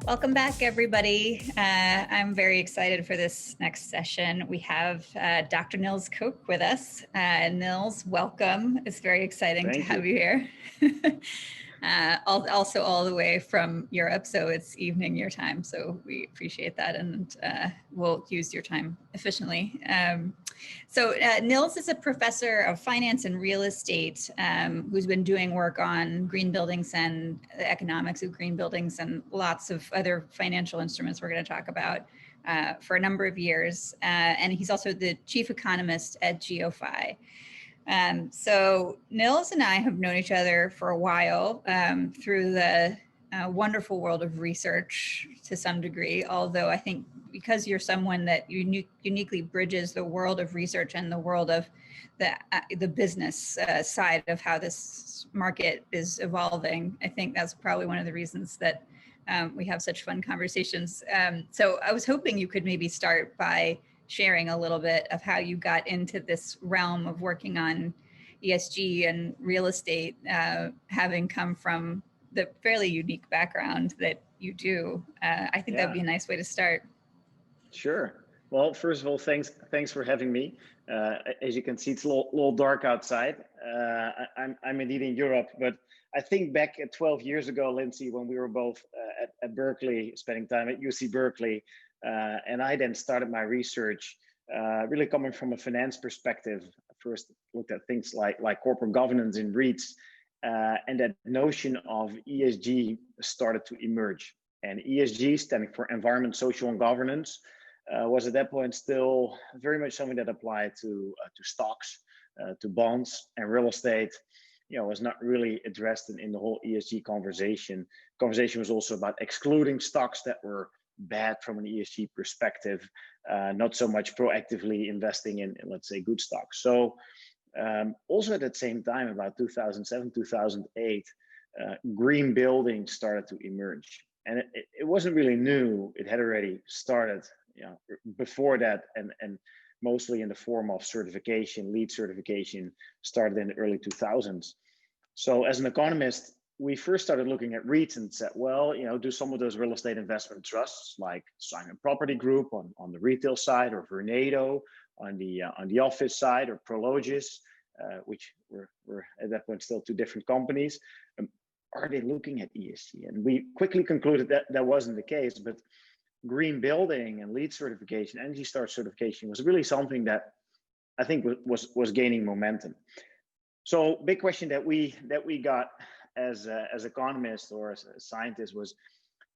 Welcome back, everybody. I'm very excited for this next session. We have Dr. Nils Koch with us. Nils, welcome. It's very exciting to have you here. Also all the way from Europe, so it's evening your time, so we appreciate that, and we'll use your time efficiently. Nils is a professor of finance and real estate who's been doing work on green buildings and the economics of green buildings and lots of other financial instruments we're going to talk about for a number of years. And he's also the chief economist at GeoFi. So Nils and I have known each other for a while through the wonderful world of research to some degree, although I think because you're someone that uniquely bridges the world of research and the world of the business side of how this market is evolving, I think that's probably one of the reasons that we have such fun conversations. So I was hoping you could maybe start by sharing a little bit of how you got into this realm of working on ESG and real estate, having come from the fairly unique background that you do. I think that'd be a nice way to start. Sure. Well, first of all, thanks for having me. As you can see, it's a little dark outside. I'm indeed in Europe, but I think back at 12 years ago, Lindsay, when we were both at Berkeley, spending time at UC Berkeley, and I then started my research, really coming from a finance perspective. First looked at things like corporate governance in REITs, and that notion of ESG started to emerge. And ESG, standing for environment, social, and governance, was at that point still very much something that applied to stocks, to bonds, and real estate. Was not really addressed in the whole ESG conversation. Conversation was also about excluding stocks that were bad from an ESG perspective, not so much proactively investing in let's say, good stocks. So also at that same time, about 2007, 2008, green buildings started to emerge. And it wasn't really new. It had already started before that, and mostly in the form of certification, LEED certification, started in the early 2000s. So as an economist, we first started looking at REITs and said, well, do some of those real estate investment trusts like Simon Property Group on the retail side, or Vornado on the office side, or Prologis, which were at that point still two different companies, are they looking at ESG? And we quickly concluded that that wasn't the case, but green building and LEED certification, Energy Star certification was really something that I think was gaining momentum. So big question that we got as economists or as scientists was,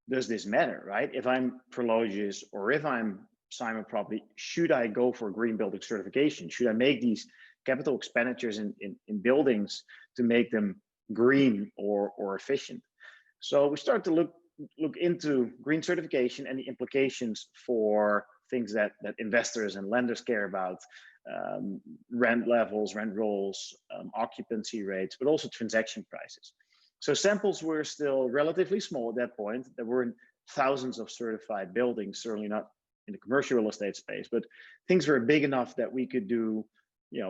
does this matter, right? If I'm Prologis or if I'm Simon Property, should I go for green building certification? Should I make these capital expenditures in buildings to make them green or efficient? So we started to look into green certification and the implications for things that investors and lenders care about, rent levels, rent rolls, occupancy rates, but also transaction prices. So samples were still relatively small at that point. There weren't thousands of certified buildings, certainly not in the commercial real estate space, but things were big enough that we could do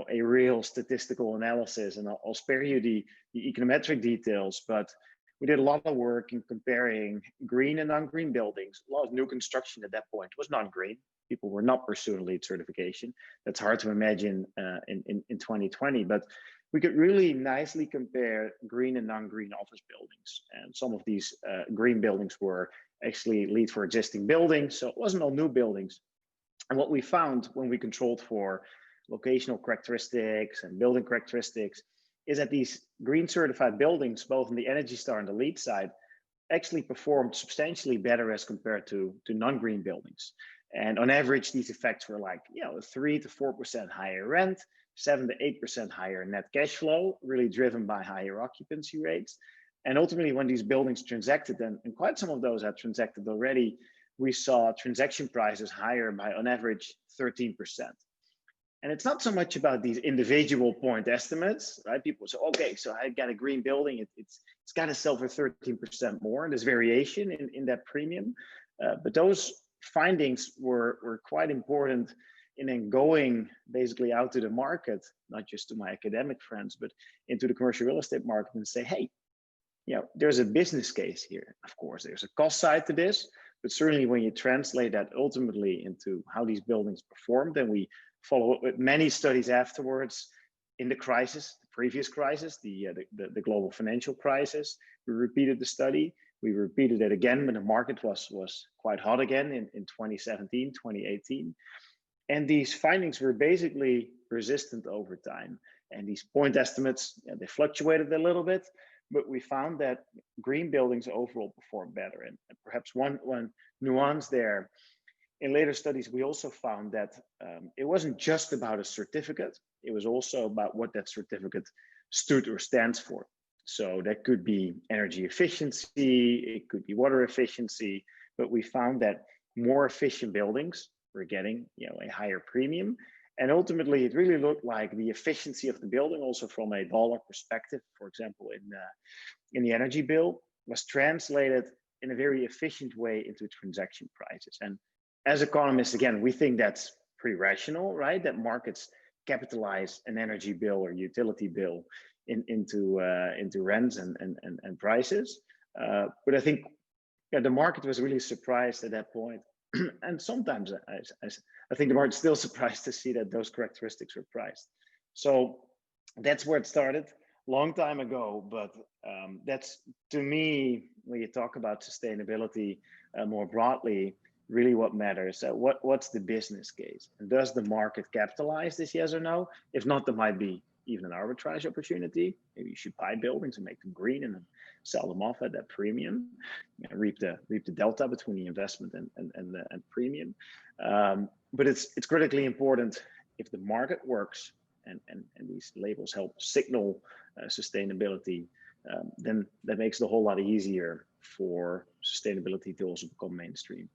a real statistical analysis. And I'll spare you the econometric details, but we did a lot of work in comparing green and non-green buildings. A lot of new construction at that point was non-green. People were not pursuing LEED certification. That's hard to imagine in 2020, but we could really nicely compare green and non-green office buildings. And some of these green buildings were actually LEED for existing buildings, so it wasn't all new buildings. And what we found when we controlled for locational characteristics and building characteristics is that these green certified buildings, both on the Energy Star and the LEED side, actually performed substantially better as compared to non-green buildings. And on average, these effects were like 3 to 4% higher rent, 7 to 8% higher net cash flow, really driven by higher occupancy rates. And ultimately, when these buildings transacted, and quite some of those had transacted already, we saw transaction prices higher by on average 13%. And it's not so much about these individual point estimates, right? People say, okay, so I got a green building, it's got to sell for 13% more, and there's variation in that premium. But those findings were quite important in then going basically out to the market, not just to my academic friends, but into the commercial real estate market and say, hey, there's a business case here. Of course, there's a cost side to this, but certainly when you translate that ultimately into how these buildings perform, then we follow up with many studies afterwards in the crisis, the previous crisis, the global financial crisis. We repeated the study. We repeated it again when the market was quite hot again in 2017, 2018. And these findings were basically persistent over time. And these point estimates, they fluctuated a little bit, but we found that green buildings overall perform better. And perhaps one nuance there, in later studies, we also found that it wasn't just about a certificate. It was also about what that certificate stood or stands for. So that could be energy efficiency, it could be water efficiency, but we found that more efficient buildings were getting a higher premium. And ultimately, it really looked like the efficiency of the building, also from a dollar perspective, for example, in the energy bill, was translated in a very efficient way into transaction prices. And as economists, again, we think that's pretty rational, right? That markets capitalize an energy bill or utility bill into rents and prices. But I think the market was really surprised at that point. And sometimes I think the market's still surprised to see that those characteristics were priced. So that's where it started, long time ago. But that's, to me, when you talk about sustainability more broadly, really what matters. What's the business case? And does the market capitalize this, yes or no? If not, there might be even an arbitrage opportunity. Maybe you should buy buildings and make them green and then sell them off at that premium, reap the delta between the investment and premium. But it's critically important, if the market works and these labels help signal sustainability, then that makes it a whole lot easier for sustainability to also become mainstream.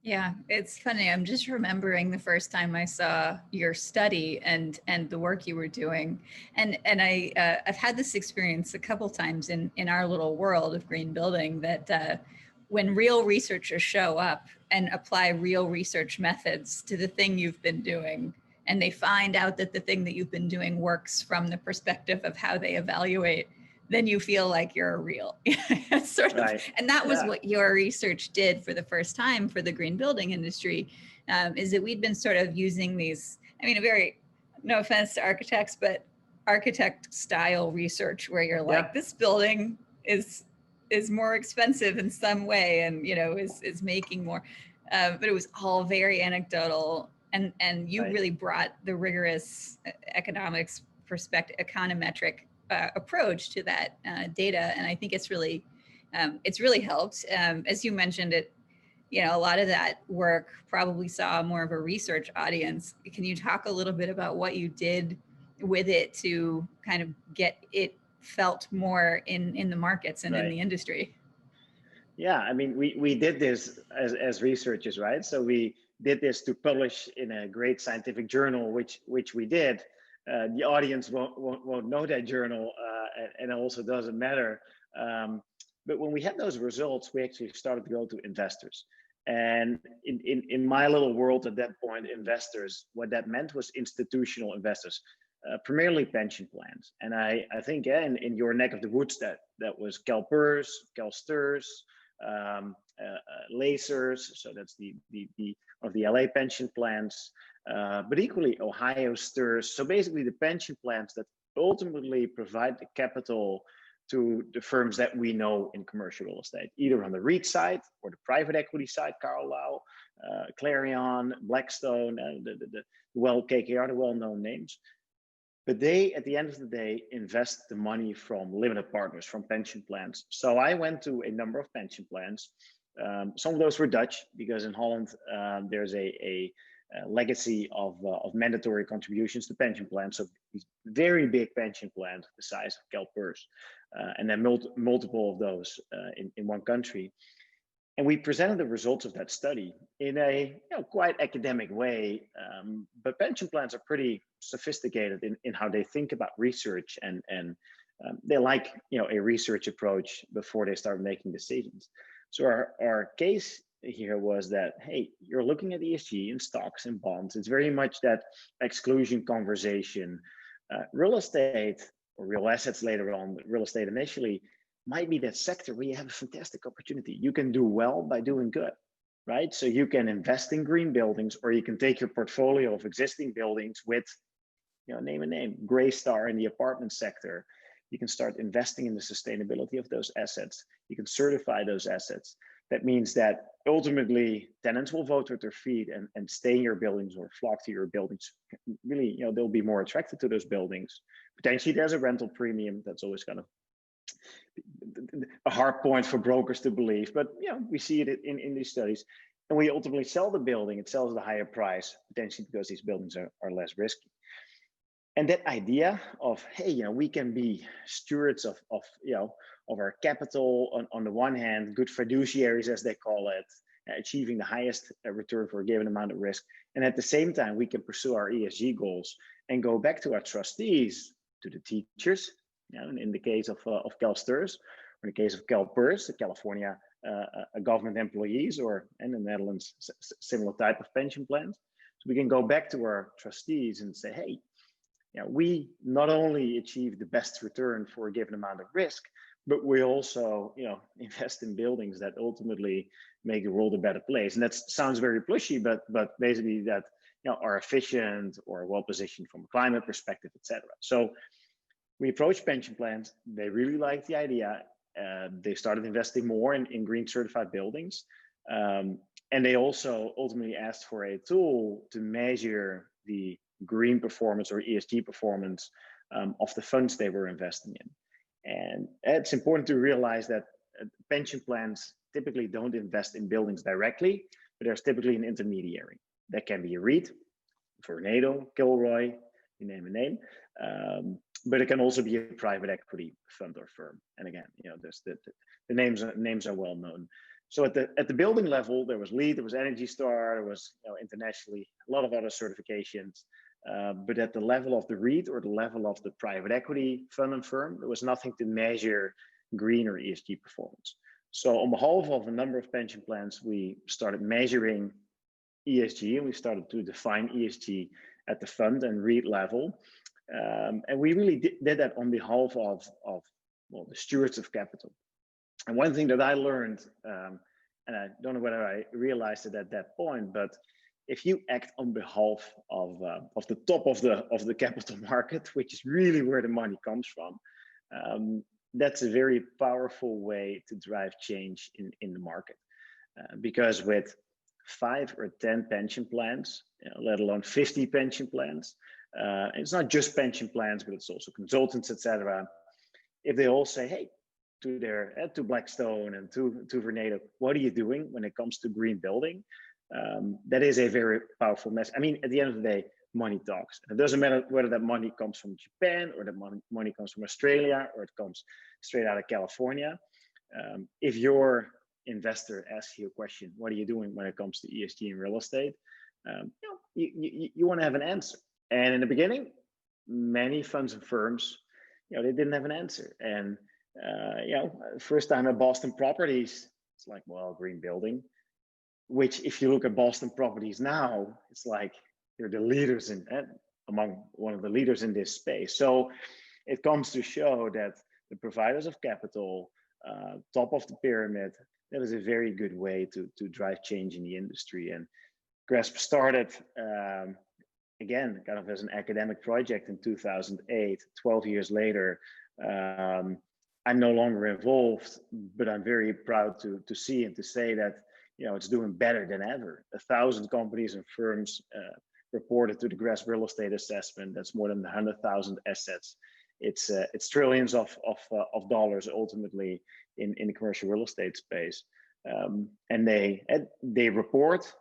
Yeah, it's funny. I'm just remembering the first time I saw your study and the work you were doing, and I've had this experience a couple times in our little world of green building, that when real researchers show up and apply real research methods to the thing you've been doing, and they find out that the thing that you've been doing works from the perspective of how they evaluate, then you feel like you're real. Sort of. Right. And that was what your research did for the first time for the green building industry, is that we'd been sort of using these, a very, no offense to architects, but architect style research where you're like, this building is more expensive in some way and, is making more, but it was all very anecdotal. And you really brought the rigorous economics perspective, econometric approach to that data, and I think it's really helped. As you mentioned, it, a lot of that work probably saw more of a research audience. Can you talk a little bit about what you did with it to kind of get it felt more in the markets and in the industry? Yeah, we did this as researchers, right? So we did this to publish in a great scientific journal, which we did. The audience won't know that journal, and it also doesn't matter. But when we had those results, we actually started to go to investors. And in my little world at that point, investors, what that meant was institutional investors, primarily pension plans. And I think in your neck of the woods, that was CalPERS, CalSTRS, Lacers, so that's the of the LA pension plans, but equally Ohio STRS. So basically the pension plans that ultimately provide the capital to the firms that we know in commercial real estate, either on the REIT side or the private equity side, Carlyle, Clarion, Blackstone, the KKR, the well-known names. But they, at the end of the day, invest the money from limited partners, from pension plans. So I went to a number of pension plans. Some of those were Dutch, because in Holland, there's a legacy of mandatory contributions to pension plans. So these very big pension plans, the size of CalPERS, and then multiple of those in one country. And we presented the results of that study in a quite academic way, but pension plans are pretty sophisticated in how they think about research, and they like a research approach before they start making decisions. So our case here was that, hey, you're looking at ESG in stocks and bonds. It's very much that exclusion conversation. Real estate, or real assets later on, but real estate initially, might be that sector where you have a fantastic opportunity. You can do well by doing good, right? So you can invest in green buildings, or you can take your portfolio of existing buildings with, name a name, Greystar in the apartment sector. You can start investing in the sustainability of those assets. You can certify those assets. That means that ultimately tenants will vote with their feet and stay in your buildings or flock to your buildings. Really, they'll be more attracted to those buildings. Potentially there's a rental premium. That's always kind of a hard point for brokers to believe, but we see it in these studies. And we ultimately sell the building, it sells at a higher price, potentially because these buildings are less risky. And that idea of, hey, we can be stewards of our capital on the one hand, good fiduciaries as they call it, achieving the highest return for a given amount of risk, and at the same time we can pursue our ESG goals and go back to our trustees, to the teachers, in the case of CalSTRS, or in the case of CalPERS, the California government employees, or in the Netherlands, similar type of pension plans. So we can go back to our trustees and say, hey, we not only achieve the best return for a given amount of risk, but we also, invest in buildings that ultimately make the world a better place. And that sounds very plushy, but basically that, are efficient or well positioned from a climate perspective, etc. So we approached pension plans. They really liked the idea. They started investing more in green certified buildings. And they also ultimately asked for a tool to measure the green performance or ESG performance of the funds they were investing in. And it's important to realize that pension plans typically don't invest in buildings directly, but there's typically an intermediary. That can be a REIT, Vornado, Kilroy, you name a name. But it can also be a private equity fund or firm. And again, there's the names are well known. So at the building level, there was LEED, there was Energy Star, there was internationally a lot of other certifications. But at the level of the REIT or the level of the private equity fund and firm, there was nothing to measure green or ESG performance. So on behalf of a number of pension plans, we started measuring ESG, and we started to define ESG at the fund and REIT level. And we really did that on behalf of the stewards of capital. And one thing that I learned, and I don't know whether I realized it at that point, but if you act on behalf of the top of the capital market, which is really where the money comes from, that's a very powerful way to drive change in the market. Because with 5 or 10 pension plans, let alone 50 pension plans, it's not just pension plans, but it's also consultants, etc. If they all say, hey, to Blackstone and to Vornado, what are you doing when it comes to green building? That is a very powerful message. I mean, at the end of the day, money talks. It doesn't matter whether that money comes from Japan or that money comes from Australia or it comes straight out of California. If your investor asks you a question, what are you doing when it comes to ESG in real estate? You want to have an answer. And in the beginning, many funds and firms, they didn't have an answer. And first time at Boston Properties, it's like, well, green building. Which, if you look at Boston Properties now, it's like you're the leaders among one of the leaders in this space. So it comes to show that the providers of capital, top of the pyramid, that is a very good way to drive change in the industry. And GRESB started, again, kind of as an academic project in 2008. 12 years later, I'm no longer involved, but I'm very proud to see and to say that it's doing better than ever. 1,000 companies and firms reported to the GRESB real estate assessment. That's more than 100,000 assets. It's trillions of dollars ultimately in the commercial real estate space. And they report.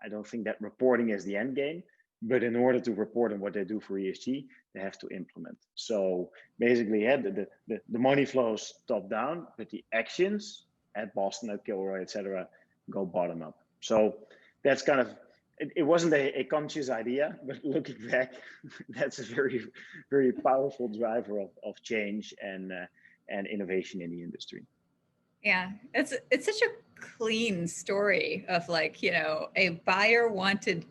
I don't think that reporting is the end game, but in order to report on what they do for ESG, they have to implement. So basically, the money flows top down, but the actions at Boston, at Kilroy, etc., go bottom up. So that's kind of, it wasn't a conscious idea, but looking back, that's a very, very powerful driver of change and innovation in the industry. Yeah, it's such a clean story of like, a buyer wanted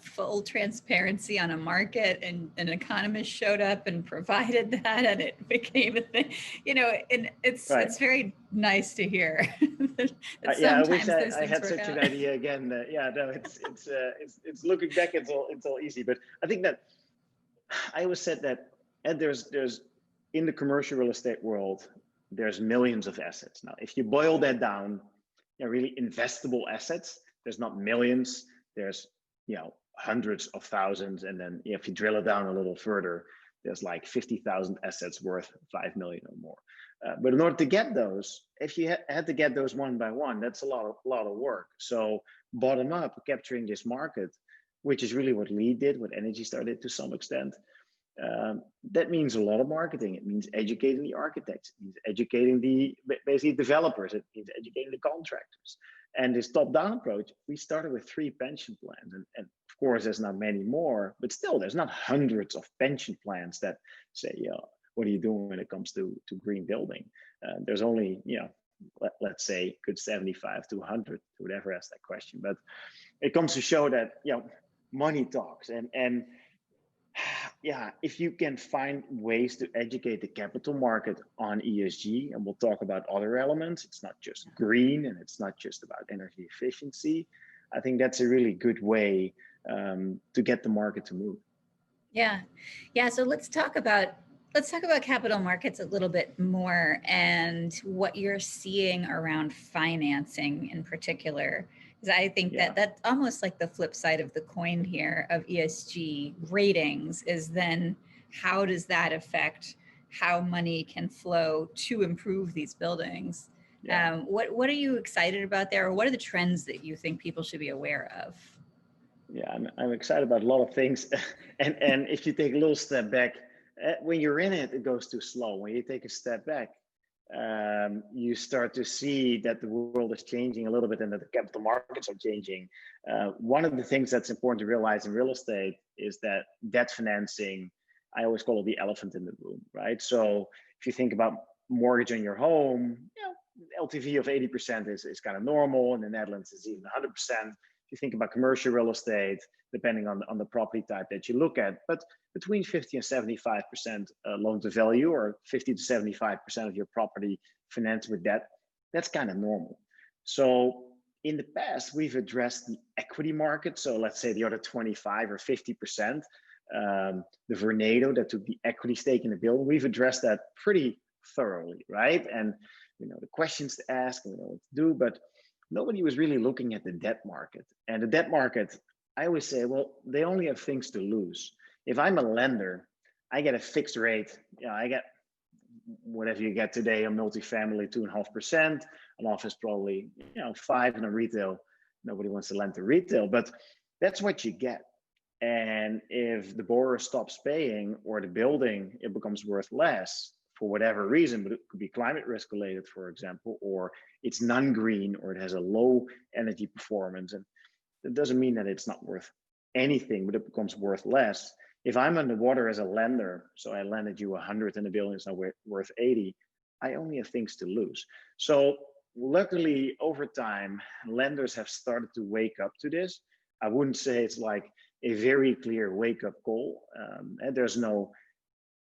full transparency on a market, and an economist showed up and provided that, and it became a thing, and Right. it's very nice to hear that Yeah, I wish sometimes those I things had work such out. an idea again. Yeah, no, it's looking back, it's all easy. But I think that I always said that, and there's in the commercial real estate world, there's millions of assets. Now, if you boil that down, really investable assets, there's not millions, there's hundreds of thousands, and then if you drill it down a little further, there's like 50,000 assets worth 5 million or more. But in order to get those, if you had to get those one by one, that's a lot of work. So bottom up, capturing this market, which is really what Lee did, what Energy started to some extent. That means a lot of marketing. It means educating the architects. It means educating the basically developers. It means educating the contractors. And this top-down approach, we started with 3 pension plans, and of course there's not many more, but still there's not hundreds of pension plans that say, what are you doing when it comes to green building? There's only, let's say good 75 to 100, whoever asked that question. But it comes to show that money talks, and yeah, if you can find ways to educate the capital market on ESG, and we'll talk about other elements, it's not just green and it's not just about energy efficiency. I think that's a really good way to get the market to move. Yeah. So let's talk about capital markets a little bit more, and what you're seeing around financing in particular. Because I think that that's almost like the flip side of the coin here of ESG ratings, is then how does that affect how money can flow to improve these buildings? What are you excited about there, or what are the trends that you think people should be aware of? Yeah, I'm excited about a lot of things. and if you take a little step back, when you're in it, it goes too slow. When you take a step back, you start to see that the world is changing a little bit and that the capital markets are changing. One of the things that's important to realize in real estate is that debt financing, I always call it the elephant in the room, right? So if you think about mortgage on your home, LTV of 80% is kind of normal. In the Netherlands, it's even 100%. If you think about commercial real estate, depending on the property type that you look at, but between 50 and 75% loan to value, or 50 to 75% of your property financed with debt, that's kind of normal. So in the past, we've addressed the equity market. So let's say the other 25 or 50%, the Vornado that took the equity stake in the building, we've addressed that pretty thoroughly, right? And the questions to ask and what to do, but nobody was really looking at the debt market. And the debt market, I always say, well, they only have things to lose. If I'm a lender, I get a fixed rate. I get whatever you get today, a multifamily 2.5%, an office probably 5%, and a retail, nobody wants to lend to retail, but that's what you get. And if the borrower stops paying, or the building, it becomes worth less for whatever reason, but it could be climate risk related, for example, or it's non-green, or it has a low energy performance. And that doesn't mean that it's not worth anything, but it becomes worth less. If I'm underwater as a lender, so I lended you 100 and the building is now worth 80, I only have things to lose. So luckily, over time, lenders have started to wake up to this. I wouldn't say it's like a very clear wake-up call. And there's no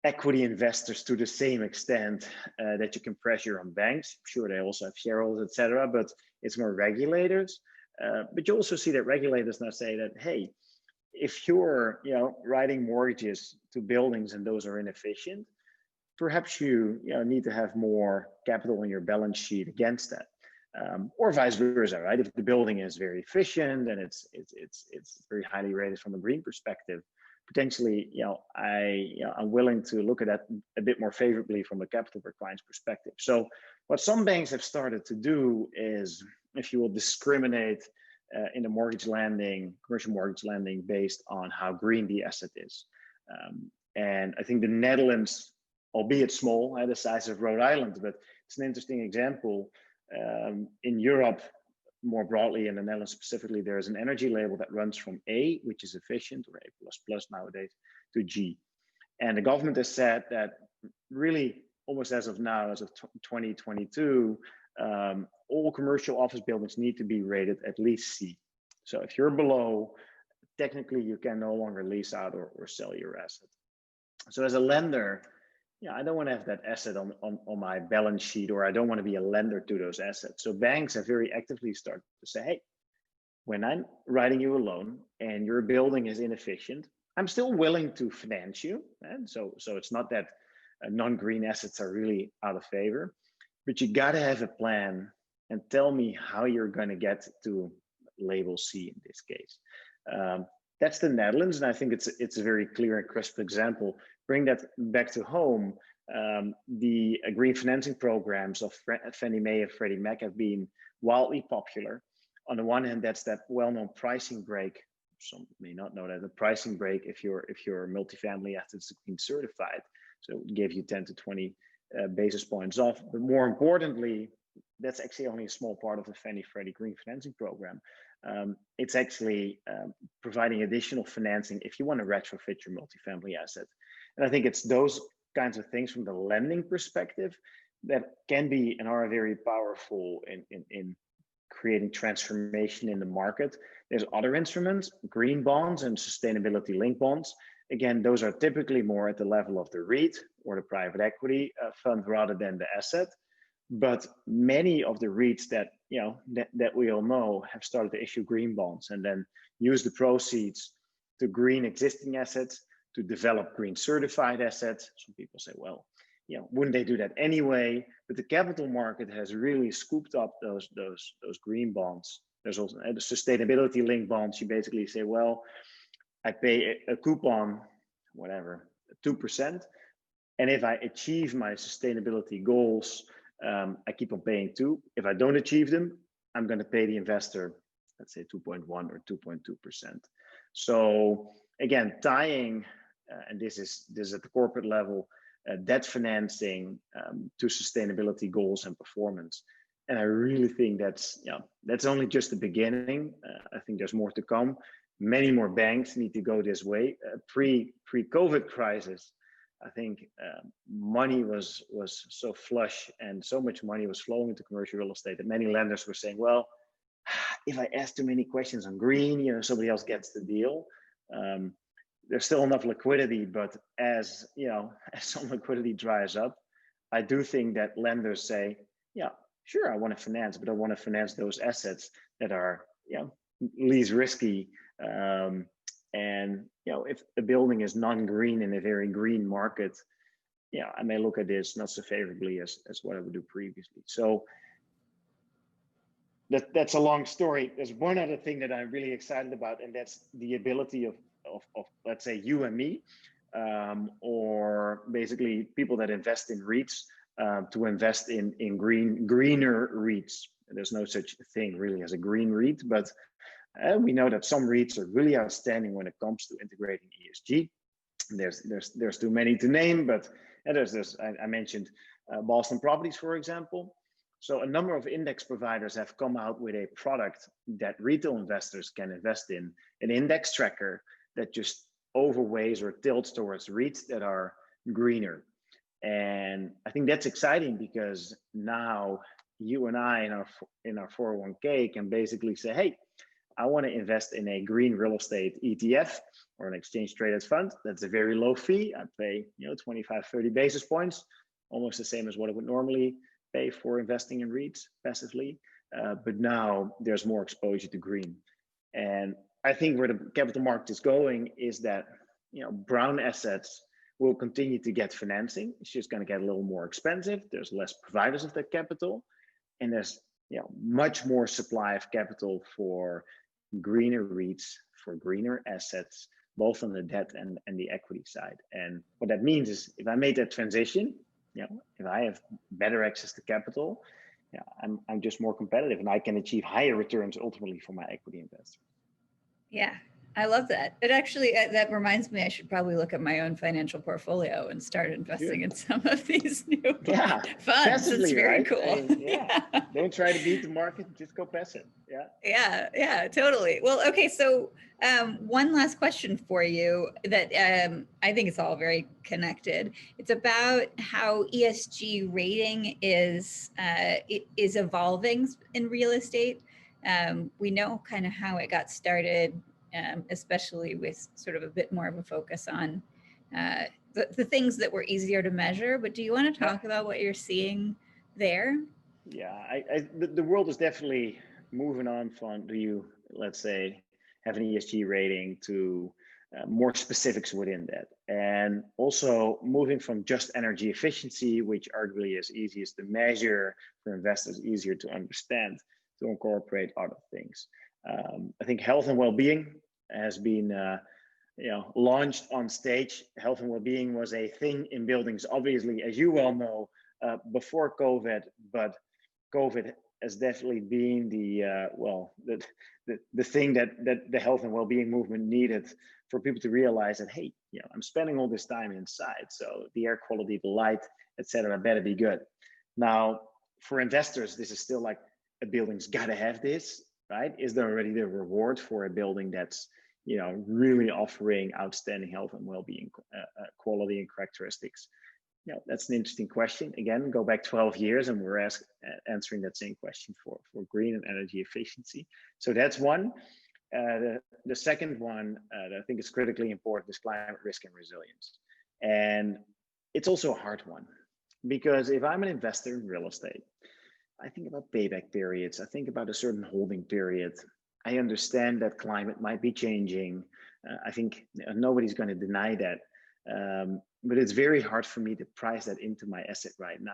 equity investors to the same extent that you can pressure on banks. Sure, they also have shareholders, etc., but it's more regulators. But you also see that regulators now say that, hey, if you're writing mortgages to buildings and those are inefficient, perhaps you need to have more capital on your balance sheet against that, or vice versa, right? If the building is very efficient and it's very highly rated from a green perspective, potentially, I'm willing to look at that a bit more favorably from a capital requirements perspective. So what some banks have started to do is, if you will, discriminate in the mortgage lending, commercial mortgage lending, based on how green the asset is. And I think the Netherlands, albeit small, the size of Rhode Island, but it's an interesting example. In Europe, more broadly, in the Netherlands specifically, there is an energy label that runs from A, which is efficient, or A++ nowadays, to G. And the government has said that really, almost as of now, as of 2022, all commercial office buildings need to be rated at least C. So if you're below, technically you can no longer lease out or sell your asset. So as a lender, I don't want to have that asset on my balance sheet, or I don't want to be a lender to those assets. So banks have very actively started to say, hey, when I'm writing you a loan and your building is inefficient, I'm still willing to finance you. And so it's not that non-green assets are really out of favor, but you got to have a plan and tell me how you're going to get to label C in this case. That's the Netherlands, and I think it's a very clear and crisp example. Bring that back to home. The green financing programs of Fannie Mae and Freddie Mac have been wildly popular. On the one hand, that's that well-known pricing break. Some may not know that the pricing break, if your multifamily assets are green certified, so it gave you 10 to 20 basis points off. But more importantly, that's actually only a small part of the Fannie Freddie green financing program. It's actually providing additional financing if you want to retrofit your multifamily asset. And I think it's those kinds of things from the lending perspective that can be and are very powerful in creating transformation in the market. There's other instruments, green bonds and sustainability linked bonds. Again, those are typically more at the level of the REIT or the private equity fund rather than the asset. But many of the REITs that we all know have started to issue green bonds and then use the proceeds to green existing assets, to develop green certified assets. Some people say, well, wouldn't they do that anyway? But the capital market has really scooped up those green bonds. There's also the sustainability linked bonds. You basically say, well, I pay a coupon, whatever, 2%. And if I achieve my sustainability goals, I keep on paying 2. If I don't achieve them, I'm going to pay the investor, let's say 2.1 or 2.2%. So again, tying, and this is at the corporate level, debt financing to sustainability goals and performance. And I really think that's only just the beginning. I think there's more to come. Many more banks need to go this way. Pre-COVID crisis, I think money was so flush and so much money was flowing into commercial real estate that many lenders were saying, well, if I ask too many questions on green, somebody else gets the deal. There's still enough liquidity, but as some liquidity dries up, I do think that lenders say, yeah, sure, I want to finance, but I want to finance those assets that are least risky. And if a building is non-green in a very green market, I may look at this not so favorably as what I would do previously. So that's a long story. There's one other thing that I'm really excited about, and that's the ability of let's say you and me, or basically people that invest in REITs, to invest in greener REITs. There's no such thing really as a green REIT, but we know that some REITs are really outstanding when it comes to integrating ESG. There's too many to name, but I mentioned Boston Properties, for example. So a number of index providers have come out with a product that retail investors can invest in, an index tracker that just overweighs or tilts towards REITs that are greener. And I think that's exciting because now you and I in our 401k can basically say, hey, I want to invest in a green real estate ETF or an exchange traded fund. That's a very low fee. I pay 25, 30 basis points, almost the same as what I would normally pay for investing in REITs passively. But now there's more exposure to green. And I think where the capital market is going is that brown assets will continue to get financing. It's just going to get a little more expensive. There's less providers of that capital, and there's much more supply of capital for greener REITs, for greener assets, both on the debt and the equity side. And what that means is if I made that transition, if I have better access to capital, I'm just more competitive and I can achieve higher returns ultimately for my equity investors. Yeah, I love that. It actually, that reminds me, I should probably look at my own financial portfolio and start investing in some of these new Yeah, funds. passively, It's very right? cool. I mean, yeah. Don't try to beat the market, just go passive. Yeah. Yeah, totally. Well, okay, so one last question for you that I think it's all very connected. It's about how ESG rating is evolving in real estate. We know kind of how it got started, especially with sort of a bit more of a focus on the things that were easier to measure. But do you want to talk about what you're seeing there? Yeah, the world is definitely moving on from, do you, let's say, have an ESG rating to more specifics within that. And also moving from just energy efficiency, which arguably is easiest to measure for investors, easier to understand, to incorporate other things. I think health and well-being has been launched on stage. Health and well-being was a thing in buildings, obviously, as you well know, before COVID, but COVID has definitely been the thing that the health and well-being movement needed for people to realize that, hey, I'm spending all this time inside, so the air quality, the light, etc., better be good. Now, for investors, this is still like a building's got to have this, right? Is there already the reward for a building that's really offering outstanding health and well-being quality and characteristics? That's an interesting question. Again, go back 12 years and we're answering that same question for green and energy efficiency. So that's one. The second one that I think is critically important is climate risk and resilience. And it's also a hard one, because if I'm an investor in real estate, I think about payback periods. I think about a certain holding period. I understand that climate might be changing. I think nobody's going to deny that. But it's very hard for me to price that into my asset right now.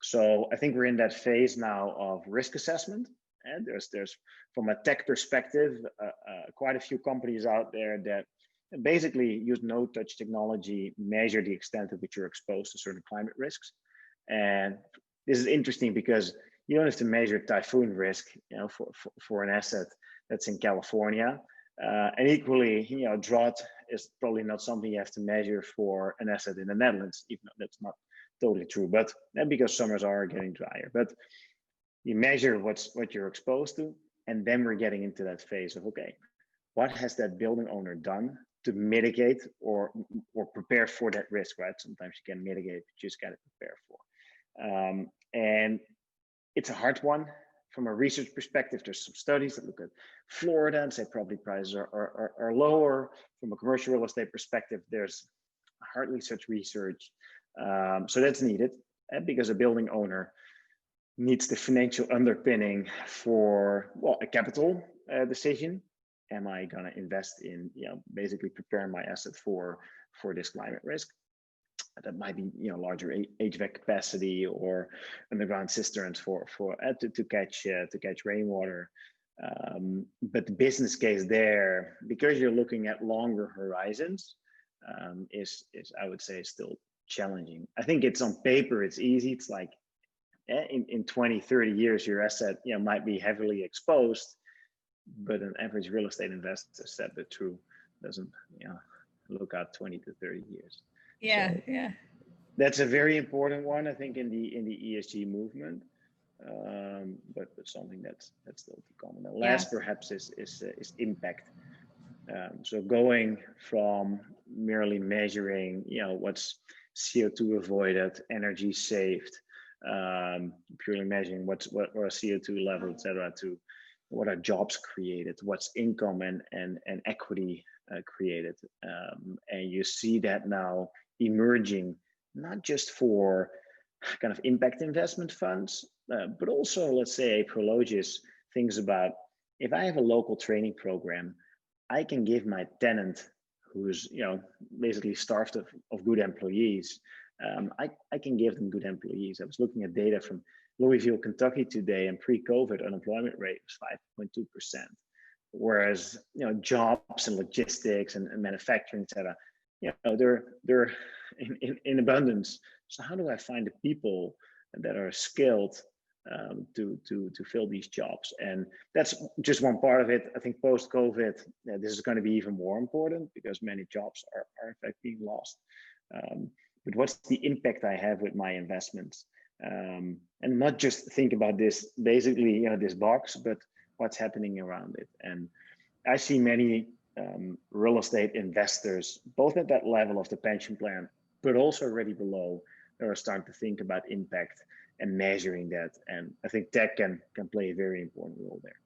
So I think we're in that phase now of risk assessment. And there's from a tech perspective, quite a few companies out there that basically use no-touch technology, measure the extent to which you're exposed to certain climate risks. And this is interesting because you don't have to measure typhoon risk, for an asset that's in California. And equally, drought is probably not something you have to measure for an asset in the Netherlands, even though that's not totally true, but because summers are getting drier. But you measure what you're exposed to, and then we're getting into that phase of, okay, what has that building owner done to mitigate or prepare for that risk, right? Sometimes you can mitigate, but you just got to prepare for. And it's a hard one. From a research perspective, there's some studies that look at Florida and say property prices are lower. From a commercial real estate perspective, there's hardly such research. So that's needed, because a building owner needs the financial underpinning for, a capital decision. Am I going to invest in, basically prepare my asset for this climate risk? That might be, larger HVAC capacity or underground cisterns to catch rainwater. But the business case there, because you're looking at longer horizons, is I would say still challenging. I think it's on paper, it's easy. It's like in 20, 30 years, your asset might be heavily exposed, but an average real estate investor, said the truth, doesn't look out 20 to 30 years. Yeah, so yeah. That's a very important one, I think, in the ESG movement, but something that's still to come. And the last, perhaps, is impact. So going from merely measuring, what's CO2 avoided, energy saved, purely measuring what are CO2 level, etc., to what are jobs created, what's income and equity created, and you see that now emerging, not just for kind of impact investment funds, but also, let's say, Prologis thinks about, if I have a local training program, I can give my tenant, who's basically starved of good employees, I can give them good employees. I was looking at data from Louisville, Kentucky today, and pre-COVID unemployment rate was 5.2%. Whereas jobs and logistics and manufacturing, etc., they're in abundance. So how do I find the people that are skilled to fill these jobs. And that's just one part of it. I think post-COVID, this is going to be even more important because many jobs are in fact being lost. But what's the impact I have with my investments? And not just think about this, basically, this box, but what's happening around it. And I see many real estate investors, both at that level of the pension plan, but also already below, that are starting to think about impact and measuring that. And I think tech can play a very important role there.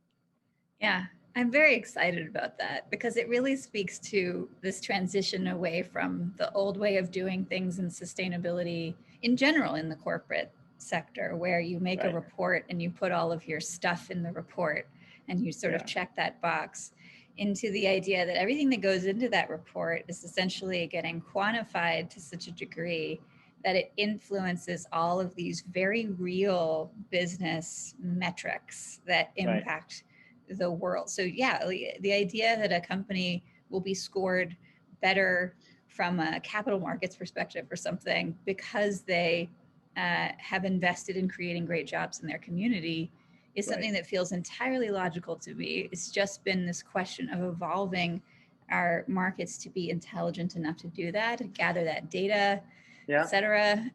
Yeah, I'm very excited about that because it really speaks to this transition away from the old way of doing things in sustainability in general in the corporate sector, where you make a report and you put all of your stuff in the report and you sort of check that box, into the idea that everything that goes into that report is essentially getting quantified to such a degree that it influences all of these very real business metrics that impact the world. So yeah, the idea that a company will be scored better from a capital markets perspective or something because they have invested in creating great jobs in their community is something that feels entirely logical to me. It's just been this question of evolving our markets to be intelligent enough to do that, to gather that data, et cetera.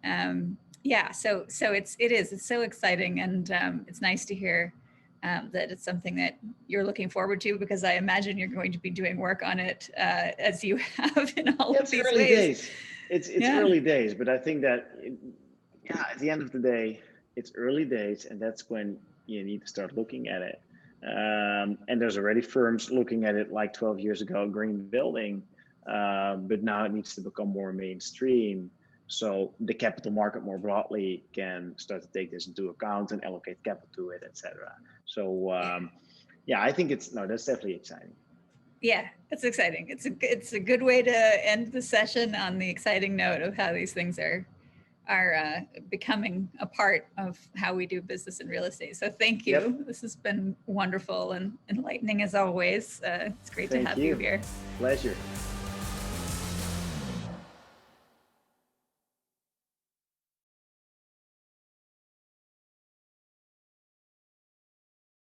So it's so exciting, and it's nice to hear that it's something that you're looking forward to, because I imagine you're going to be doing work on it as you have in all of these ways. It's early days, but I think that at the end of the day, it's early days, and that's when you need to start looking at it. And there's already firms looking at it like 12 years ago, green building, but now it needs to become more mainstream. So the capital market more broadly can start to take this into account and allocate capital to it, etc. So I think that's definitely exciting. Yeah, it's exciting. It's a good way to end the session on the exciting note of how these things are becoming a part of how we do business in real estate. So thank you. This has been wonderful and enlightening as always. It's great to have you here. Pleasure.